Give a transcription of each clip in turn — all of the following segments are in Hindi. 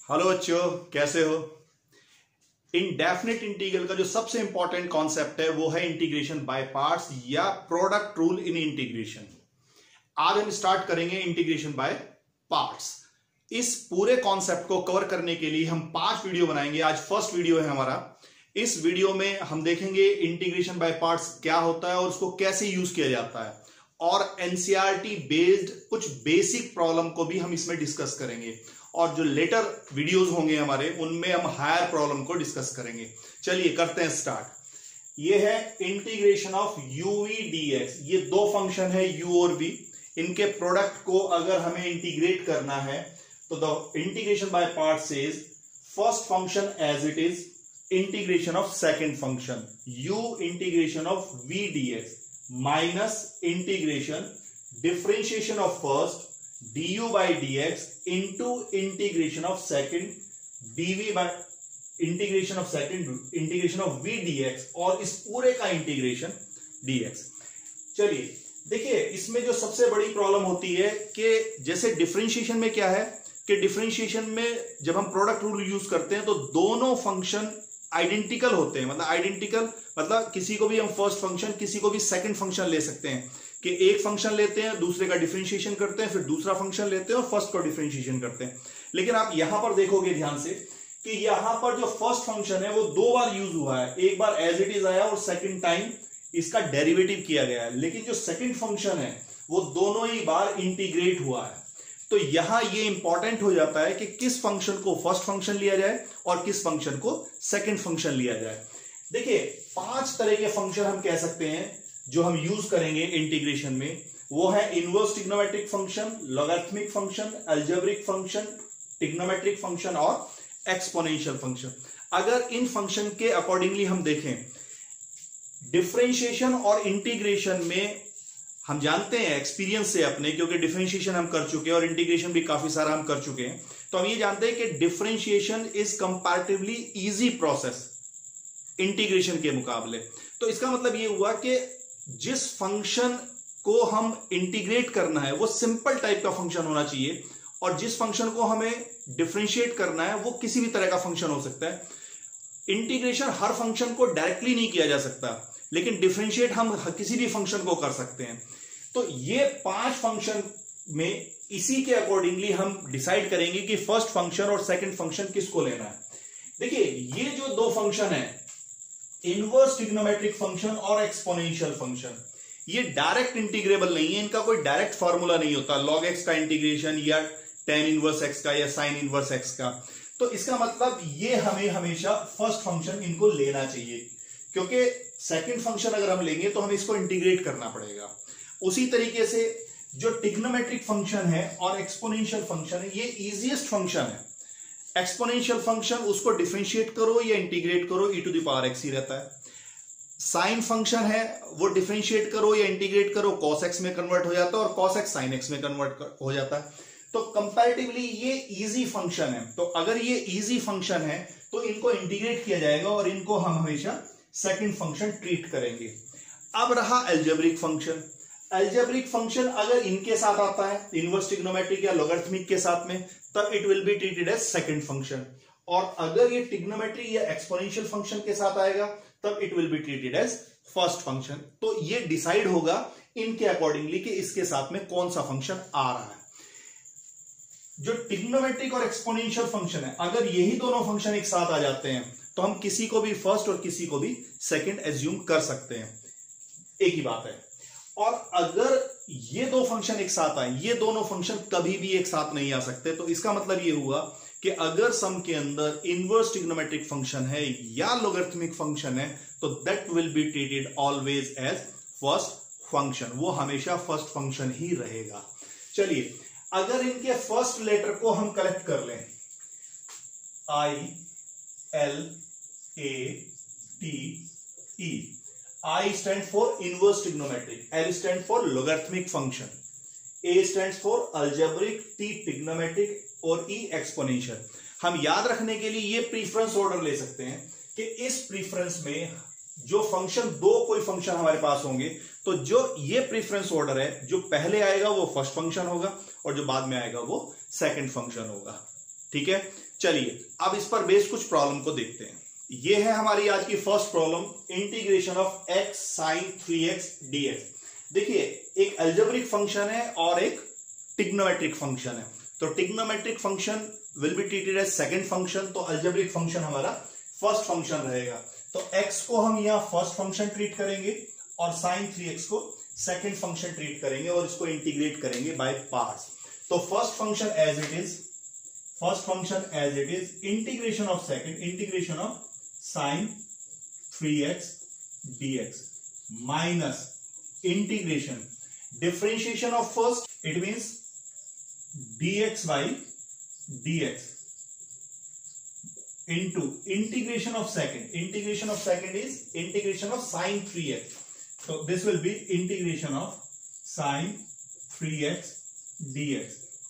हेलो बच्चों, कैसे हो। इनडेफिनिट इंटीग्रल का जो सबसे इंपॉर्टेंट कॉन्सेप्ट है वो है इंटीग्रेशन बाय पार्ट्स या प्रोडक्ट रूल इन इंटीग्रेशन। आज हम स्टार्ट करेंगे इंटीग्रेशन बाय पार्ट्स। इस पूरे कॉन्सेप्ट को कवर करने के लिए हम 5 वीडियो बनाएंगे। आज फर्स्ट वीडियो है हमारा। इस वीडियो में हम देखेंगे इंटीग्रेशन बाय पार्ट्स क्या होता है और उसको कैसे यूज किया जाता है, और एनसीईआरटी बेस्ड कुछ बेसिक प्रॉब्लम को भी हम इसमें डिस्कस करेंगे, और जो लेटर वीडियोस होंगे हमारे उनमें हम हायर प्रॉब्लम को डिस्कस करेंगे। चलिए करते हैं स्टार्ट। ये है इंटीग्रेशन ऑफ यूवी डीएक्स। ये दो फंक्शन है यू और वी, इनके प्रोडक्ट को अगर हमें इंटीग्रेट करना है तो the integration by part says first function as it is, integration of second function u integration of v dx minus integration differentiation of first du by dx into integration of second dv by integration of second integration of v dx और इस पूरे का इंटीग्रेशन dx। चलिए देखिए, इसमें जो सबसे बड़ी प्रॉब्लम होती है कि जैसे डिफरेंशिएशन में क्या है कि डिफरेंशिएशन में जब हम प्रोडक्ट रूल यूज करते हैं तो दोनों फंक्शन आइडेंटिकल होते हैं। मतलब आइडेंटिकल मतलब किसी को भी हम फर्स्ट फंक्शन किसी को भी सेकंड फंक्शन ले सकते हैं कि एक फंक्शन लेते हैं, दूसरे का डिफरेंशिएशन करते हैं, फिर दूसरा फंक्शन लेते हैं और फर्स्ट को डिफरेंशिएशन करते हैं। लेकिन आप यहां पर देखोगे ध्यान से कि यहां पर जो फर्स्ट फंक्शन है वो 2 बार यूज हुआ है। एक बार एज इट इज आया और सेकंड टाइम इसका डेरिवेटिव किया गया है। लेकिन जो सेकंड फंक्शन है वो दोनों ही बार इंटीग्रेट हुआ है। तो यहां ये इंपॉर्टेंट हो जाता है कि किस फंक्शन को फर्स्ट फंक्शन लिया जाए और किस फंक्शन को सेकंड फंक्शन लिया जाए। देखिए 5 तरह के फंक्शन हम कह सकते हैं जो हम यूज करेंगे इंटीग्रेशन में। वो है inverse trigonometric function, logarithmic function, algebraic function, trigonometric function और एक्सपोनेंशियल फंक्शन। अगर इन फंक्शन के अकॉर्डिंगली हम देखें, डिफरेंशिएशन और इंटीग्रेशन में हम जानते हैं एक्सपीरियंस से अपने, क्योंकि डिफरेंशिएशन हम कर चुके हैं और इंटीग्रेशन भी काफी सारा हम कर चुके हैं, तो हम ये जानते हैं कि differentiation is comparatively easy process integration के मुकाबले। तो इसका मतलब ये हुआ कि जिस फंक्शन को हम इंटीग्रेट करना है वो सिंपल टाइप का फंक्शन होना चाहिए, और जिस फंक्शन को हमें डिफरेंशिएट करना है वो किसी भी तरह का फंक्शन हो सकता है। इंटीग्रेशन हर फंक्शन को डायरेक्टली नहीं किया जा सकता, लेकिन डिफरेंशिएट हम किसी भी फंक्शन को कर सकते हैं। तो ये 5 फंक्शन में इसी के अकॉर्डिंगली हम डिसाइड करेंगे कि फर्स्ट फंक्शन और सेकंड फंक्शन किसको लेना है। देखिए ये जो 2 फंक्शन है, इनवर्स ट्रिग्नोमेट्रिक फंक्शन और एक्सपोनेंशियल फंक्शन, ये डायरेक्ट इंटीग्रेबल नहीं है। इनका कोई डायरेक्ट फॉर्मूला नहीं होता log x का इंटीग्रेशन या tan इनवर्स x का या sin इनवर्स x का। तो इसका मतलब ये हमें हमेशा फर्स्ट फंक्शन इनको लेना चाहिए, क्योंकि सेकंड फंक्शन अगर हम लेंगे तो हमें इसको इंटीग्रेट करना पड़ेगा। उसी तरीके से जो ट्रिग्नोमेट्रिक फंक्शन है और एक्सपोनेंशियल फंक्शन है, ये इजीएस्ट फंक्शन है। एक्सपोनेंशियल फंक्शन उसको डिफरेंशिएट करो या इंटीग्रेट करो e⁻x ही रहता है। साइन फंक्शन है वो डिफरेंशिएट करो या इंटीग्रेट करो cos x में कन्वर्ट हो जाता है और cos x sin x में कन्वर्ट हो जाता है। तो कंपैरेटिवली ये इजी फंक्शन है। तो अगर ये इजी फंक्शन है तो इनको इंटीग्रेट किया जाएगा और इनको हम हमेशा सेकंड फंक्शन ट्रीट करेंगे। अब रहा अलजेब्रिक फंक्शन। अलजेब्रिक फंक्शन अगर इनके साथ आता है, इनवर्स ट्रिग्नोमेट्रिक या लॉगरिथमिक के साथ में, तब it will be treated as second function. और अगर ये ट्रिग्नोमेट्री या एक्सपोनेंशियल फंक्शन के साथ आएगा तब it will be treated as first function. तो ये डिसाइड होगा इनके अकॉर्डिंगली कि इसके साथ में कौन सा फंक्शन आ रहा है। जो ट्रिग्नोमेट्रिक और एक्सपोनेंशियल फंक्शन है, अगर यही दोनों फंक्शन एक साथ आ जाते हैं तो हम किसी को भी फर्स्ट और किसी को भी सेकंड एज्यूम कर सकते हैं, एक ही बात है। और अगर ये 2 फंक्शन एक साथ आए, ये दोनों फंक्शन कभी भी एक साथ नहीं आ सकते। तो इसका मतलब ये हुआ कि अगर सम के अंदर इनवर्स ट्रिग्नोमेट्रिक फंक्शन है या लॉगरिथमिक फंक्शन है तो that will be treated always as first function. वो हमेशा फर्स्ट फंक्शन ही रहेगा। चलिए अगर इनके फर्स्ट लेटर को हम कलेक्ट कर लें, I L A T E, I stands for inverse trigonometric, L stands for logarithmic function, A stands for algebraic, T trigonometric और E exponential। हम याद रखने के लिए ये प्रीफरेंस ऑर्डर ले सकते हैं कि इस प्रीफरेंस में जो फंक्शन 2 कोई फंक्शन हमारे पास होंगे तो जो ये प्रीफरेंस ऑर्डर है, जो पहले आएगा वो फर्स्ट फंक्शन होगा और जो बाद में आएगा वो सेकंड फंक्शन होगा। ठीक है, चलिए अब इस पर बेस्ड कुछ प्रॉब्लम को देखते हैं। ये है हमारी आज की first problem, integration of x sin 3x dx। देखिए एक अलजेब्रिक फंक्शन है और एक ट्रिग्नोमेट्रिक फंक्शन है। तो trigonometric function will be treated as second function, तो अलजेब्रिक फंक्शन हमारा फर्स्ट फंक्शन रहेगा। तो x को हम यहां फर्स्ट फंक्शन ट्रीट करेंगे और sin 3x को सेकंड फंक्शन ट्रीट करेंगे और इसको इंटीग्रेट करेंगे बाय पार्ट्स। तो first function as it is integration of sin 3x dx minus integration differentiation of first, it means dx by dx into integration of second is integration of sin 3x. So this will be integration of sin 3x dx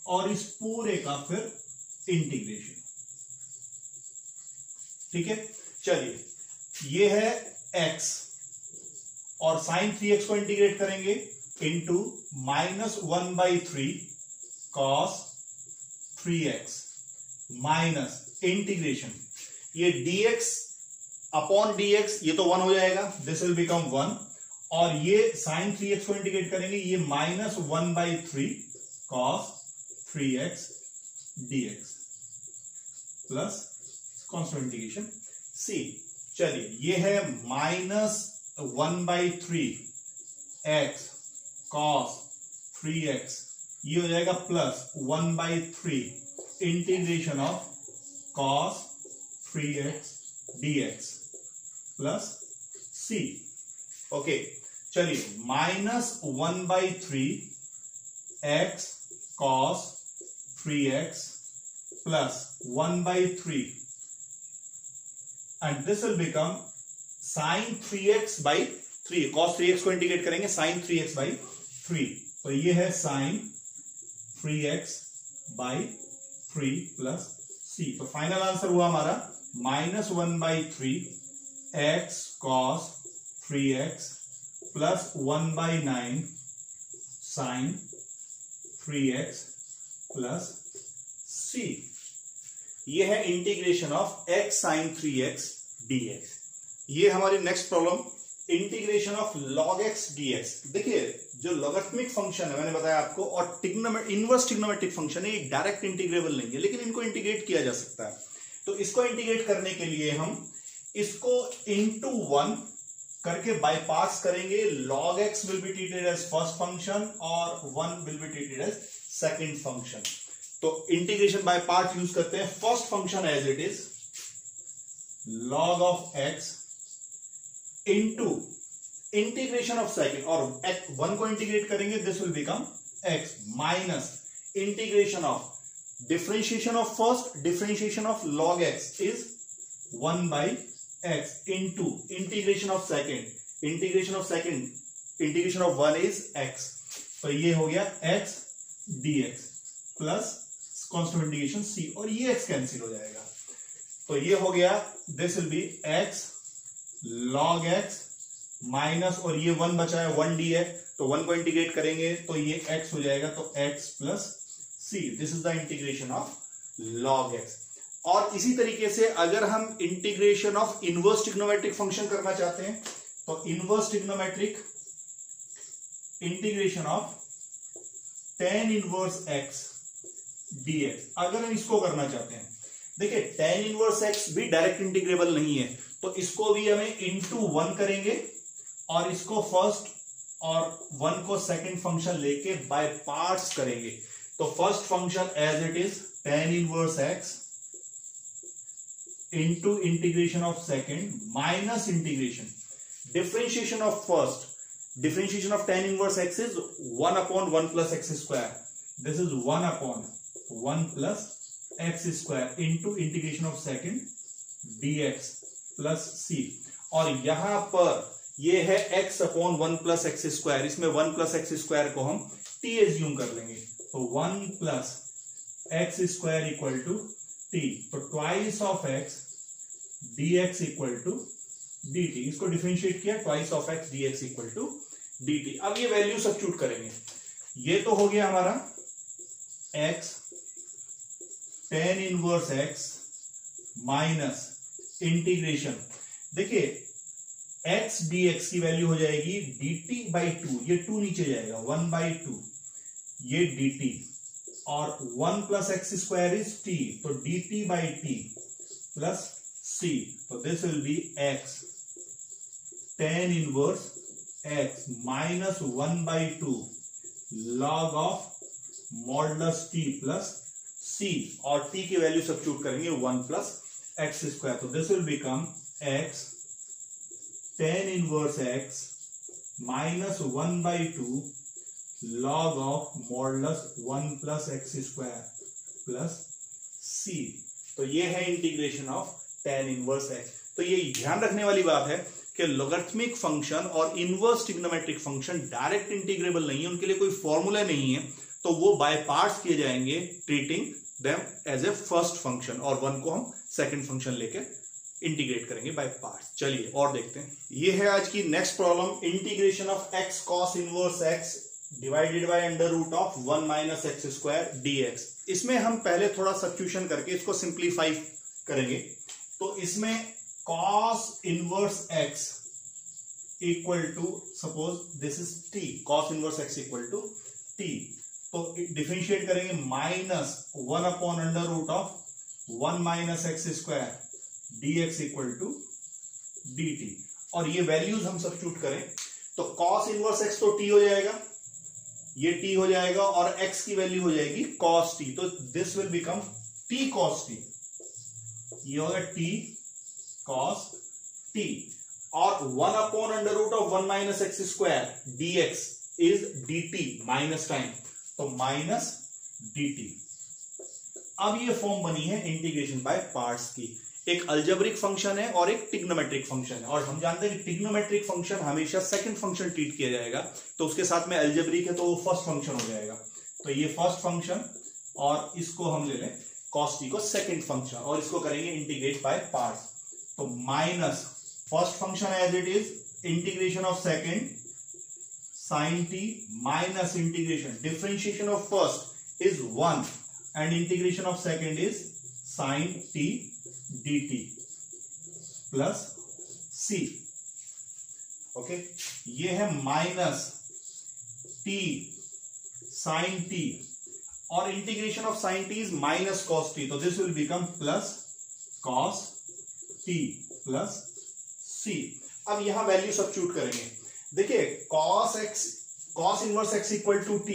और इस पूरे का फिर इंटीग्रेशन। ठीक है, चलिए ये है x और sin 3x को इंटीग्रेट करेंगे into -1/3 cos 3x minus integration, ये dx अपॉन dx ये तो 1 हो जाएगा, दिस विल बिकम 1, और ये sin 3x को इंटीग्रेट करेंगे, ये -1/3 cos 3x dx plus constant integration c। चलिए ये है -1/3 x cos 3x, ये हो जाएगा plus 1/3 integration of cos 3x dx plus c। Okay, चलिए -1/3 x cos 3x plus 1/3 and this will become sin 3x by 3, cos 3x को इंटीग्रेट करेंगे sin 3x by 3, तो ये है sin 3x by 3 plus c। तो फाइनल आंसर हुआ हमारा -1/3 x cos 3x plus 1/9 sin 3x plus c। ये है integration of x sin 3x dx। ये हमारी next problem, integration of log x dx। देखिए जो लॉगरिथमिक फंक्शन है मैंने बताया आपको, और इनवर्स ट्रिग्नोमेट्रिक फंक्शन है, ये डायरेक्ट इंटीग्रेबल नहीं है, लेकिन इनको इंटीग्रेट किया जा सकता है। तो इसको इंटीग्रेट करने के लिए हम इसको इंटू 1 करके बाय पार्ट्स करेंगे। log x will be treated as first function और 1 will be treated as second function. तो इंटीग्रेशन बाय पार्ट यूज करते हैं। First function as it is log of x into integration of second, और 1 को इंटीग्रेट करेंगे, this will become x minus integration of differentiation of first, differentiation of log x is 1/x into integration of second, integration of 1 is x। तो ये हो गया x dx plus constant integration c, और ये x कैंसिल हो जाएगा। तो ये हो गया, this will B x log x minus, और ये 1 बचा है 1d है, तो 1 को इंटीग्रेट करेंगे तो ये x हो जाएगा, तो x plus c। This is the integration of log x। और इसी तरीके से अगर हम integration of inverse trigonometric function करना चाहते हैं, तो inverse trigonometric integration of tan inverse x dx, अगर हम इसको करना चाहते हैं, देखिए tan इनवर्स x भी डायरेक्ट इंटीग्रेबल नहीं है, तो इसको भी हमें इंटू 1 करेंगे और इसको फर्स्ट और 1 को सेकंड फंक्शन लेके बाय पार्ट्स करेंगे। तो first function as it is tan inverse x into integration of second minus integration differentiation of first, differentiation of tan inverse x is 1/1 plus x square. This is 1/1 plus x square into integration of second dx plus c। और यहां पर ये है x/1 plus x square, इसमें 1 plus x square को हम t एज्यूम कर लेंगे, तो 1 plus x square equal to t, तो twice of x dx equal to dt। इसको डिफरेंशिएट किया, twice of x dx equal to dt। अब ये वैल्यू सब्स्टिट्यूट करेंगे, ये तो हो गया हमारा x tan inverse x minus integration, देखिए x dx की वैल्यू हो जाएगी dt बाई 2, ये 2 नीचे जाएगा 1/2, ये dt और 1 plus x square is t, तो dt by t plus c, तो this will B x tan inverse x minus 1/2 log of modulus t plus c, और t की वैल्यू सब्स्टिट्यूट करेंगे 1 प्लस एक्स स्क्वायर, तो this will become x tan inverse x minus 1/2 log of modulus 1 plus x square plus c, तो ये है integration of tan inverse x। तो ये ध्यान रखने वाली बात है कि लॉगरिथमिक फंक्शन और inverse trigonometric function direct integrable नहीं है, उनके लिए कोई फॉर्मूला नहीं है, तो वो बाय पार्ट्स किए जाएंगे, treating them as a first function, और वन को हम सेकंड फंक्शन लेके इंटीग्रेट करेंगे बाय पार्ट्स। चलिए और देखते हैं, ये है आज की next problem, integration of x cos inverse x divided by under root of 1 minus x square dx। इसमें हम पहले थोड़ा सब्स्टिट्यूशन करके इसको सिंप्लीफाई करेंगे, तो इसमें cos inverse x equal to, suppose this is t, cos inverse x equal to t, तो डिफरेंशिएट करेंगे minus 1 upon under root of 1 minus x square dx equal to dt, और ये वैल्यूज हम सब्स्टिट्यूट करें तो cos इनवर्स x तो t हो जाएगा, ये t हो जाएगा, और x की वैल्यू हो जाएगी cos t, तो this will become t cos t, ये होगा t cos t, और 1 upon under root of 1 minus x square dx is dt minus time, तो माइनस dt। अब ये फॉर्म बनी है इंटीग्रेशन बाय पार्ट्स की, एक अलजेब्रिक फंक्शन है और एक ट्रिग्नोमेट्रिक फंक्शन है, और हम जानते हैं कि ट्रिग्नोमेट्रिक फंक्शन हमेशा सेकंड फंक्शन ट्रीट किया जाएगा, तो उसके साथ में अलजेब्रिक है तो वो फर्स्ट फंक्शन हो जाएगा, तो ये फर्स्ट फंक्शन, और इसको हम ले लें cos t को सेकंड फंक्शन, और इसको करेंगे इंटीग्रेट बाय पार्ट्स, तो minus first function as it is, integration of second sin t minus integration, differentiation of first is 1 and integration of second is sin t dt plus c, okay, ये है माइनस t sin t, और integration of sin t is minus cos t, तो this will become plus cos t plus c। अब यहां वैल्यू सब्स्टिट्यूट करेंगे, देखिए cos inverse x equal to t,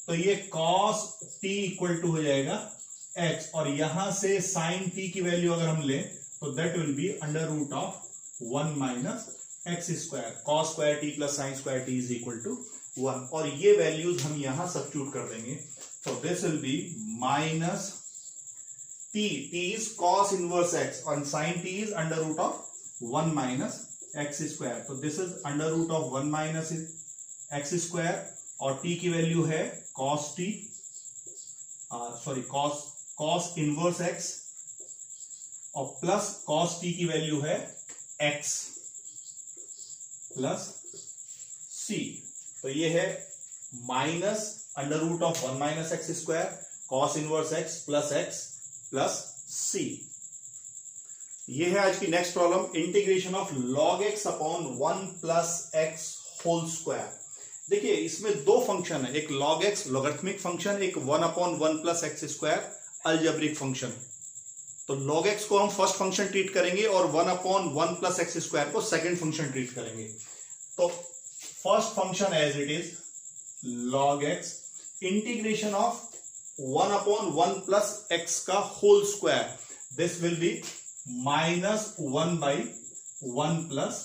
तो ये cos t इक्वल टू हो जाएगा x, और यहां से sin t की वैल्यू अगर हम लें तो that will be under root of 1 minus x square, cos square t plus sin square t is equal to 1, और ये वैल्यूज हम यहां सब्स्टिट्यूट कर देंगे, तो this will be minus t is cos inverse x और sin t is under root of 1 minus x square, तो this is under root of 1 minus x square, और t की वैल्यू है cos t, sorry cos inverse x, और प्लस cos t की वैल्यू है x प्लस c, तो ये है minus under root of 1 minus x square cos inverse x plus c। ये है आज की next problem, integration of log x upon 1 plus x whole square. देखिए इसमें दो फंक्शन है, एक log x लॉगरिथमिक फंक्शन, एक 1 upon 1 plus x square algebraic function. तो log x को हम फर्स्ट फंक्शन ट्रीट करेंगे और 1 अपॉन 1 प्लस एक्स स्क्वायर को सेकंड फंक्शन ट्रीट करेंगे। तो first function as it is log x integration of 1 upon 1 plus x का whole square, this will be minus 1 by 1 plus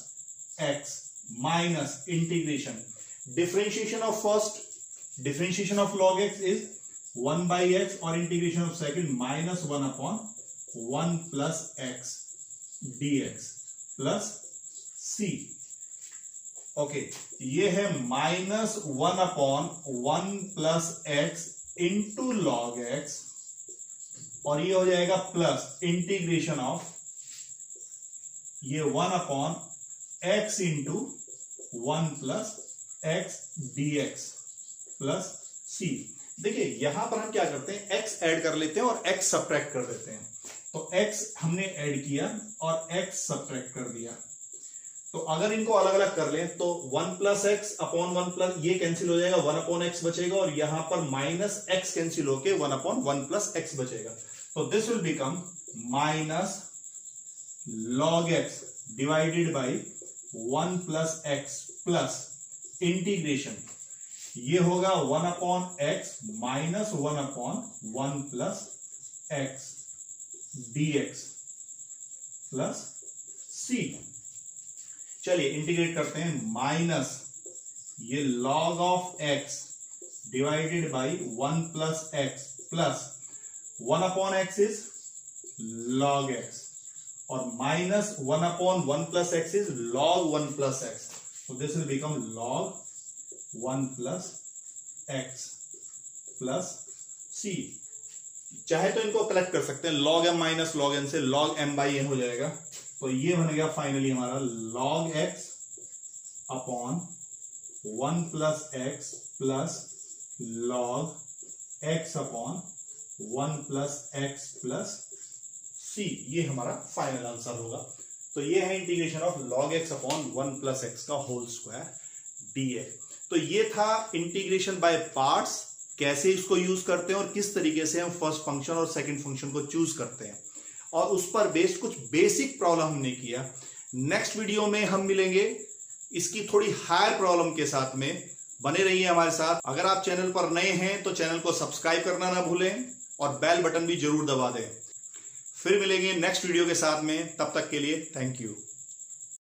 x minus integration, differentiation of first, differentiation of log x is 1 by x, और integration of second minus 1 upon 1 plus x dx plus c, okay, ये है minus 1 upon 1 plus x into log x, और ये हो जाएगा प्लस इंटीग्रेशन ऑफ ये 1 upon x into 1 plus x dx plus c। देखिए यहां पर हम क्या करते हैं, x ऐड कर लेते हैं और x सब्ट्रैक्ट कर देते हैं। तो x हमने ऐड किया और x सब्ट्रैक्ट कर दिया। तो अगर इनको अलग अलग कर लें तो 1 प्लस एक्स अपॉन 1 प्लस ये कैंसिल हो जाएगा, 1 अपॉन एक्स बचेगा और यहां पर माइनस एक्स कैंसिल होके 1 अपॉन 1 प्लस एक्स बचेगा। तो this will become minus log x divided by 1 plus x plus integration, ये होगा 1 upon x minus 1 upon 1 plus x dx plus c। चलिए इंटीग्रेट करते हैं, माइनस ये log of x divided by 1 plus x plus 1 upon x is log x और minus 1 upon 1 plus x is log 1 plus x. So this will become log 1 plus x plus c। चाहे तो इनको कलेक्ट कर सकते हैं, log m minus log n से log m बाई n हो जाएगा। तो ये बन गया फाइनली हमारा log x upon 1 plus x plus log x upon 1 plus x plus c। ये हमारा फाइनल आंसर होगा। तो ये है integration of log x upon 1 plus x का होल स्क्वायर dx। तो ये था इंटीग्रेशन बाय पार्ट्स, कैसे इसको यूज करते हैं और किस तरीके से हम फर्स्ट फंक्शन और सेकंड फंक्शन को चूज करते हैं, और उस पर बेस्ड कुछ बेसिक प्रॉब्लम हमने किया। नेक्स्ट वीडियो में हम मिलेंगे इसकी थोड़ी हायर प्रॉब्लम के साथ में। बने रहिए हमारे साथ। अगर आप चैनल पर नए हैं तो चैनल को सब्सक्राइब करना ना भूलें और बेल बटन भी जरूर दबा दें। फिर मिलेंगे नेक्स्ट वीडियो के साथ में, तब तक के लिए थैंक यू।